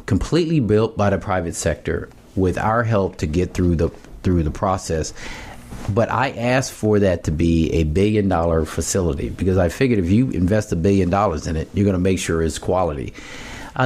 completely built by the private sector with our help to get through the process. But I asked for that to be a $1 billion facility because I figured if you invest $1 billion in it, you're going to make sure it's quality.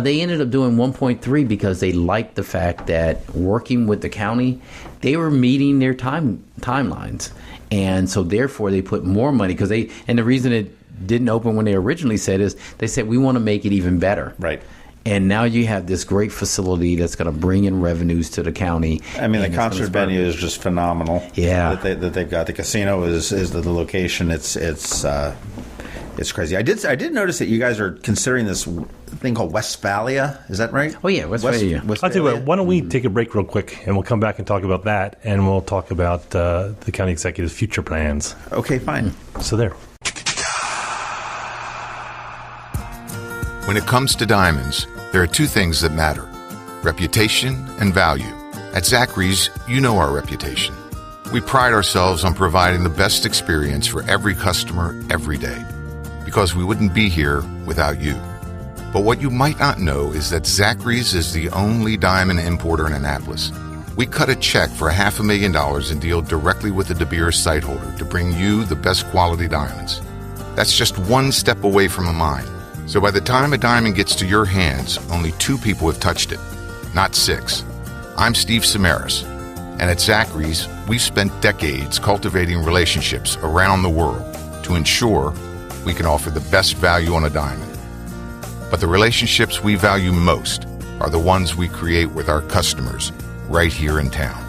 They ended up doing 1.3 because they liked the fact that working with the county, they were meeting their timelines. And so therefore they put more money and the reason it didn't open when they originally said is they said, we want to make it even better. Right. And now you have this great facility that's going to bring in revenues to the county. I mean, the concert venue is just phenomenal. Yeah, that they've got. The casino is the location. It's crazy. I did notice that you guys are considering this thing called Westphalia. Is that right? Oh yeah, Westphalia. I'll tell you what. Why don't we take a break real quick, and we'll come back and talk about that, and we'll talk about the county executive's future plans. Okay, fine. So there. When it comes to diamonds, there are two things that matter: reputation and value. At Zachary's, you know our reputation. We pride ourselves on providing the best experience for every customer every day, because we wouldn't be here without you. But what you might not know is that Zachary's is the only diamond importer in Annapolis. We cut a check for $500,000 and deal directly with the De Beers site holder to bring you the best quality diamonds. That's just one step away from a mine. So by the time a diamond gets to your hands, only 2 people have touched it, not 6. I'm Steve Samaras, and at Zachary's, we've spent decades cultivating relationships around the world to ensure we can offer the best value on a diamond. But the relationships we value most are the ones we create with our customers right here in town.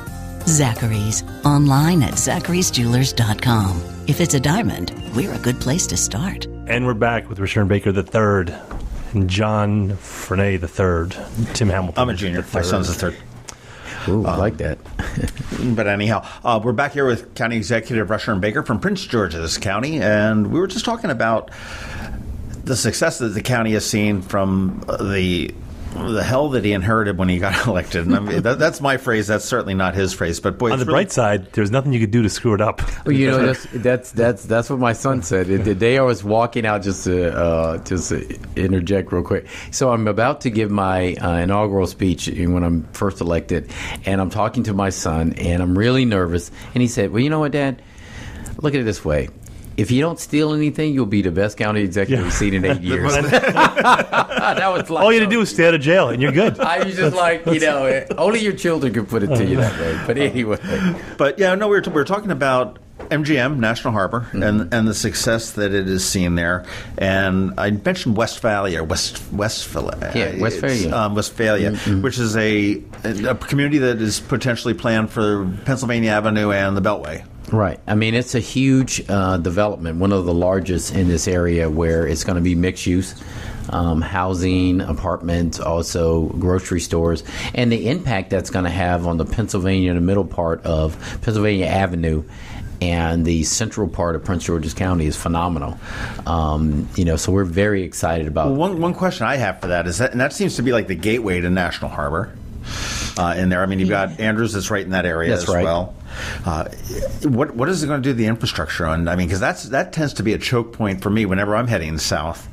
Zachary's, online at zacharysjewelers.com. If it's a diamond, we're a good place to start. And we're back with Rushern Baker III and John Frenay III, Tim Hamilton. I'm a junior. My son's a third. Ooh, I like that. But anyhow, we're back here with County Executive Rushern Baker from Prince George's County, and we were just talking about the success that the county has seen from the hell that he inherited when he got elected. And I mean, that's my phrase. That's certainly not his phrase. But boy, on the bright side, there's nothing you could do to screw it up. Well, you know, that's what my son said. The day I was walking out, just to interject real quick. So I'm about to give my inaugural speech when I'm first elected, and I'm talking to my son, and I'm really nervous. And he said, "Well, you know what, Dad? Look at it this way. If you don't steal anything, you'll be the best county executive we've seen in 8 years." That was like, all you had to do was stay out of jail, and you're good. I was just like, only your children could put it to you that way. But anyway. But yeah, no, we're talking about MGM, National Harbor, and the success that it is seen there. And I mentioned Westphalia, Westphalia. Yeah, Westphalia. Westphalia, which is a community that is potentially planned for Pennsylvania Avenue and the Beltway. Right. I mean, it's a huge development, one of the largest in this area, where it's going to be mixed use, housing, apartments, also grocery stores, and the impact that's going to have on the Pennsylvania, the middle part of Pennsylvania Avenue and the central part of Prince George's County is phenomenal. So we're very excited about. Well, one question I have for that is that, and that seems to be like the gateway to National Harbor. In there, I mean, you've got Andrews that's right in that area as well. What is it going to do to the infrastructure on? I mean, because that tends to be a choke point for me whenever I'm heading south.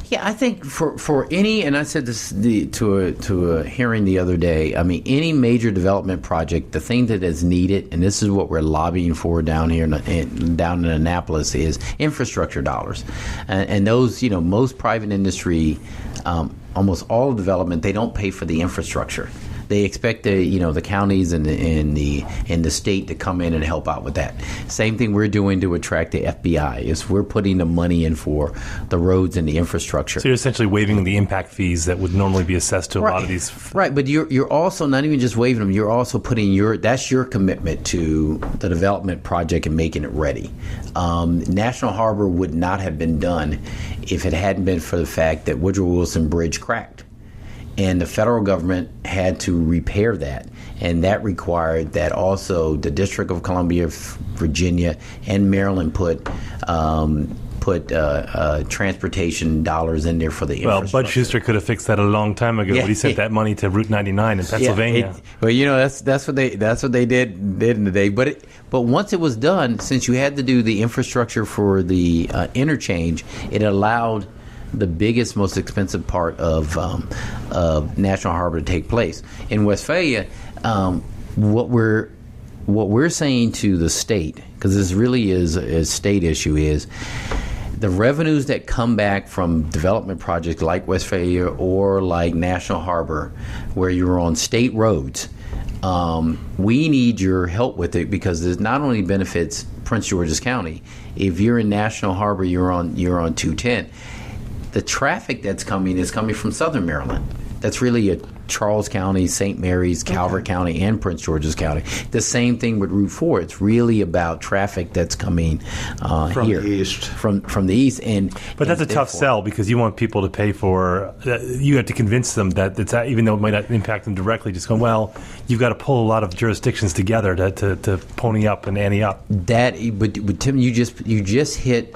Yeah, I think for any, and I said this to a hearing the other day. I mean, any major development project, the thing that is needed, and this is what we're lobbying for down here down in Annapolis, is infrastructure dollars, and those, most private industry, almost all development, they don't pay for the infrastructure. They expect the counties and the state to come in and help out with that. Same thing we're doing to attract the FBI is we're putting the money in for the roads and the infrastructure. So you're essentially waiving the impact fees that would normally be assessed to a lot of these. Right, but you're also not even just waiving them. You're also putting that's your commitment to the development project and making it ready. National Harbor would not have been done if it hadn't been for the fact that Woodrow Wilson Bridge cracked. And the federal government had to repair that, and that required that also the District of Columbia, Virginia, and Maryland put transportation dollars in there for the infrastructure. Well, Bud Schuster could have fixed that a long time ago, but he sent that money to Route 99 in Pennsylvania. That's what they did in the day. But once it was done, since you had to do the infrastructure for the interchange, it allowed the biggest, most expensive part of National Harbor to take place. In Westphalia, what we're saying to the state, because this really is a state issue, is the revenues that come back from development projects like Westphalia or like National Harbor, where you're on state roads, we need your help with it, because it not only benefits Prince George's County. If you're in National Harbor, you're on 210. The traffic that's coming is coming from southern Maryland. That's really a Charles County, St. Mary's, Calvert County, and Prince George's County. The same thing with Route 4. It's really about traffic that's coming from here. The east. From the east. But that's a tough sell because you want people to pay for you have to convince them that it's even though it might not impact them directly, just go, well, you've got to pull a lot of jurisdictions together to pony up and ante up. But Tim, you just hit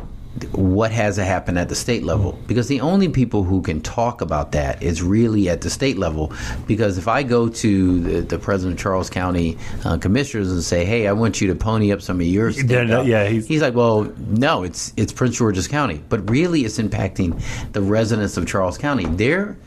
what has to happen at the state level, because the only people who can talk about that is really at the state level. Because if I go to the president of Charles County commissioners and say, hey, I want you to pony up some of your state, he's like, well, no, it's Prince George's County. But really it's impacting the residents of Charles County. They're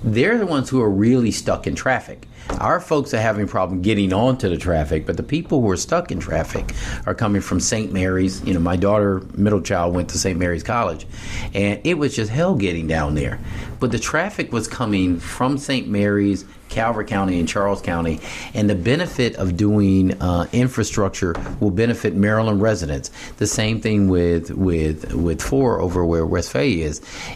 the ones who are really stuck in traffic. Our folks are having a problem getting onto the traffic, but the people who are stuck in traffic are coming from St. Mary's. You know, my daughter, middle child, went to St. Mary's College, and it was just hell getting down there. But the traffic was coming from St. Mary's, Calvert County, and Charles County, and the benefit of doing infrastructure will benefit Maryland residents. The same thing with 4 over where Westphalia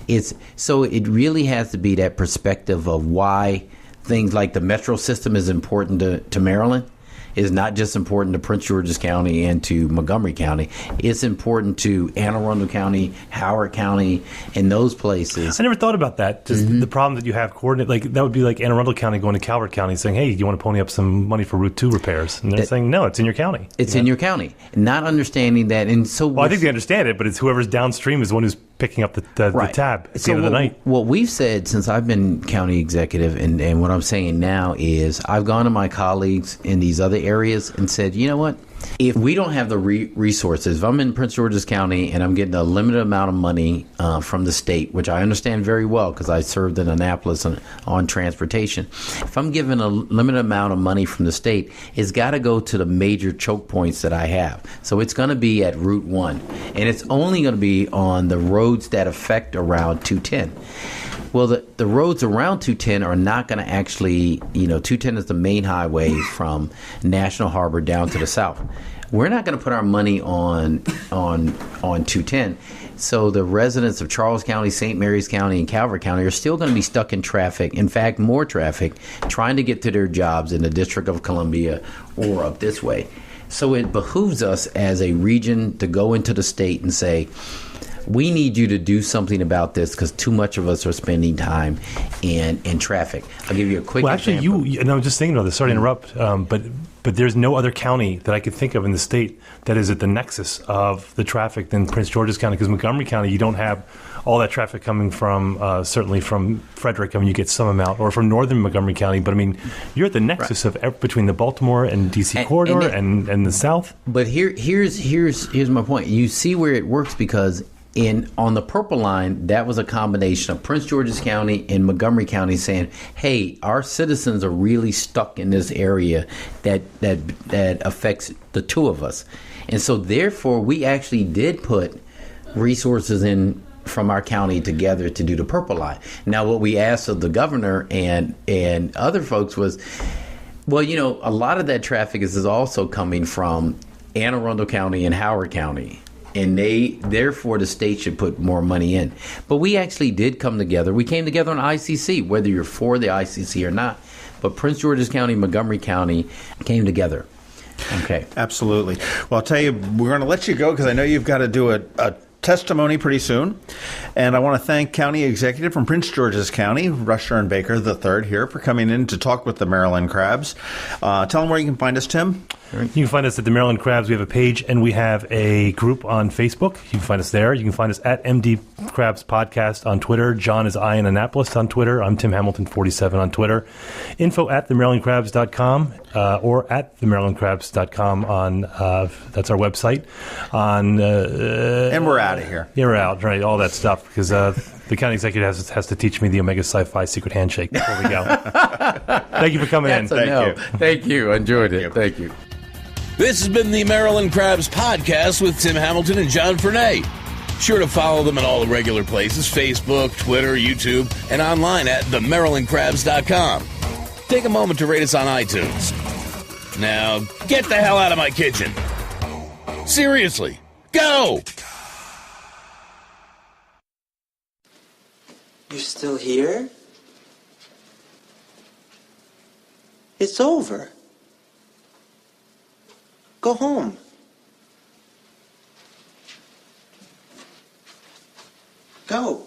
is. So it really has to be that perspective of why things like the metro system is important to Maryland. Is not just important to Prince George's County and to Montgomery County. It's important to Anne Arundel County, Howard County, and those places. I never thought about that. Just the problem that you have coordinate, like that would be like Anne Arundel County going to Calvert County saying, hey, do you want to pony up some money for Route 2 repairs? And they're saying, no, it's in your county. It's in your county. Not understanding that. And so, well, I think they understand it, but it's whoever's downstream is the one who's picking up the tab at the end of the night. What we've said since I've been county executive, and what I'm saying now is I've gone to my colleagues in these other areas and said, you know what? If we don't have the resources, if I'm in Prince George's County and I'm getting a limited amount of money from the state, which I understand very well because I served in Annapolis on transportation. If I'm given a limited amount of money from the state, it's got to go to the major choke points that I have. So it's going to be at Route 1, and it's only going to be on the roads that affect around 210. Well, the roads around 210 are not going to actually, 210 is the main highway from National Harbor down to the south. We're not going to put our money on 210. So the residents of Charles County, St. Mary's County, and Calvert County are still going to be stuck in traffic. In fact, more traffic, trying to get to their jobs in the District of Columbia or up this way. So it behooves us as a region to go into the state and say, we need you to do something about this because too much of us are spending time in traffic. I'll give you a quick example. Actually, and I'm just thinking about this, sorry to interrupt, but there's no other county that I could think of in the state that is at the nexus of the traffic than Prince George's County, because Montgomery County, you don't have all that traffic coming from, certainly from Frederick. I mean, you get some amount, or from northern Montgomery County, but I mean, you're at the nexus of between the Baltimore and D.C. corridor and the south. But here's my point. You see where it works because on the purple line, that was a combination of Prince George's County and Montgomery County saying, hey, our citizens are really stuck in this area that affects the two of us. And so therefore, we actually did put resources in from our county together to do the purple line. Now, what we asked of the governor and other folks was, well, a lot of that traffic is also coming from Anne Arundel County and Howard County. And therefore, the state should put more money in. But we actually did come together. We came together on ICC, whether you're for the ICC or not. But Prince George's County, Montgomery County came together. Okay. Absolutely. Well, I'll tell you, we're going to let you go because I know you've got to do a testimony pretty soon. And I want to thank County Executive from Prince George's County, Rushern Baker III, here for coming in to talk with the Maryland Crabs. Tell them where you can find us, Tim. You can find us at the Maryland Crabs. We have a page and we have a group on Facebook. You can find us there. You can find us at MD Crabs Podcast on Twitter. John is I in Annapolis on Twitter. I'm Tim Hamilton 47 on Twitter. Info at themarylandcrabs.com or at themarylandcrabs.com on that's our website. And we're out of here. Yeah, we're out, right? All that stuff because the county executive has to teach me the Omega Sci-Fi secret handshake before we go. Thank you for coming in. Thank you. Enjoyed it. Thank you. This has been the Maryland Crabs Podcast with Tim Hamilton and John Fernay. Sure to follow them in all the regular places, Facebook, Twitter, YouTube, and online at themarylandcrabs.com. Take a moment to rate us on iTunes. Now, get the hell out of my kitchen. Seriously, go! You're still here? It's over. Go home. Go.